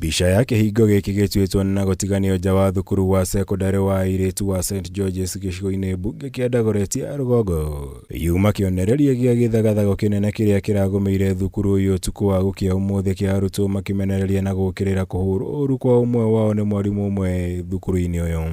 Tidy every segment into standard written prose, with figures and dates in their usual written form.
Bica ya kihingo giki gituitwo na gutiganio nja wa thukuru wa secondary wa AIRITU wa St George's gicigo-ini bunge kia Dagoretti ya Rugongo. Yuma kionereria gia githagathago kinene kiria kiragomeire thukuru uyu utuku wa gukia umuthi kia arutwo makimenereria na gukirira kuhurwo kwa umwe wao ni mwarimu umwe thukuru-ini uyu.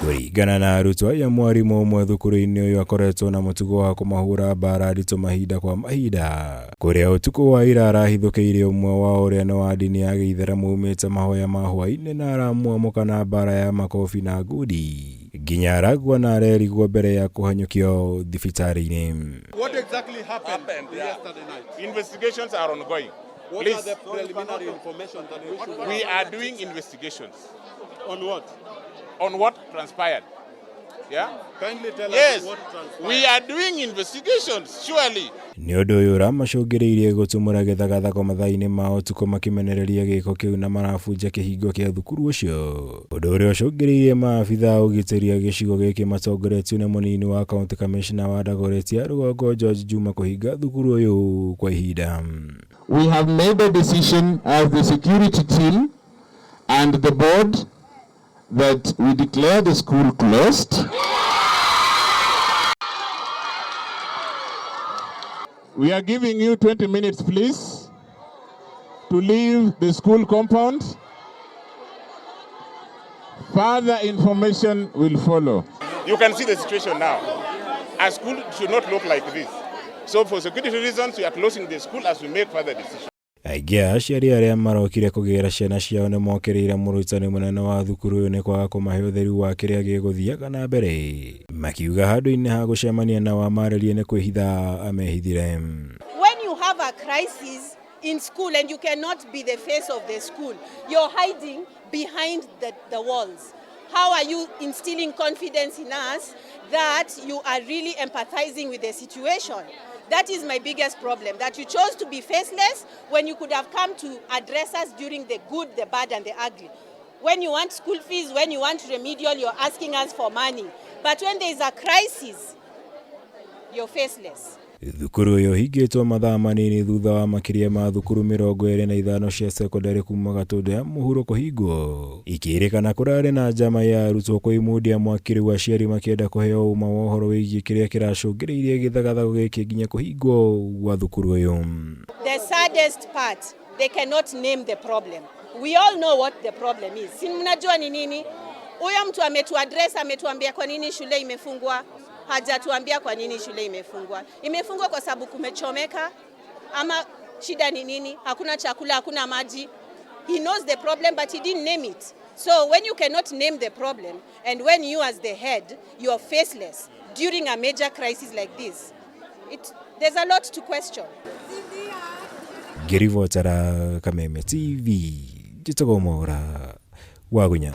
Kuringana na arutwo ya mwarimu umwe thukuru-ini uyu akoretwo na mutugo wa kumahura mbara ndito mahinda kwa mahinda, kuria utuku wa ira arahithukiire umwe wa uria no wa dini ya Gĩithĩramu umite mahoya ma hwaini na aramuamuka na mbara ya makofi na ngudi nginya aragwa na arerigwo mbere ya kuhanyukio thibitari-ini. What exactly happened yesterday night? Investigations are ongoing. What are the preliminary information that we are doing investigations? On what? On what transpired. Yeah? Kindly tell yes, us what transpired. We are doing investigations, surely. Ni undu uyu ramacungiriirie gutumura githagathago mathaa-ini ma utuku makimenereria giko kiu na marabunja kihingo kia thukuru ucio. Undu uria ucungiriirie maabitha a ugitiri a gicigo giki matongoretio ni munini wa County Commissioner wa Dagoretti ya Rugongo George JUMA kuhinga thukuru uyu kwa ihinda. We have made a decision as the security team and the board that we declare the school closed. We are giving you 20 minutes, please, to leave the school compound. Further information will follow. You can see the situation now. A school should not look like this. So for security reasons, we are closing the school as we make further decisions. Aingĩ aciari arĩa marokire kũgĩra ciana ciao nĩ mokĩrĩire mũrutani mũnene wa thukuru ũyũ nĩ kwaga kũmahe ũtheru wa kĩrĩa gĩgũthiaga na mbere, makiuga handũ-inĩ ha gũcemania na wamarĩrie nĩ kwĩhitha amehithire. When you have a crisis in school and you cannot be the face of the school, you're hiding behind the walls. How are you instilling confidence in us that you are really empathizing with the situation? That is my biggest problem, that you chose to be faceless when you could have come to address us during the good, the bad, and the ugly. When you want school fees, when you want remedial, you're asking us for money. But when there is a crisis, you're faceless. Thukuru uyu hingĩtwo mathaa manini thutha wa makiria ma thukuru 25 cia secondary kuma Gatundu ya mũhuro kũhingwo, ikĩrĩkana kũrarĩ na njama ya arutwo kũimundia mwaki rĩu aciari makĩenda kũheo ũma wa ũhoro wĩgiĩ kĩrĩa kĩracũngĩrĩirie gĩthagathago gĩkĩ nginya kũhingwo gwa thukuru ũyũ. The saddest part, they cannot name the problem. We all know what the problem is. Si mnajua ni nini? Huyo mtu ametuaddress, ametuambia kwa nini shule imefungwa. Hajatuambia kwa nini shule imefungwa. Imefungwa kwa sababu kumechomeka ama shida ni nini? Hakuna chakula, hakuna maji. He knows the problem but he didn't name it. So when you cannot name the problem and when you as the head, you are faceless during a major crisis like this, there's a lot to question. Ngĩribotera Kameme TV, njĩtagwo Mwaura Wagunya.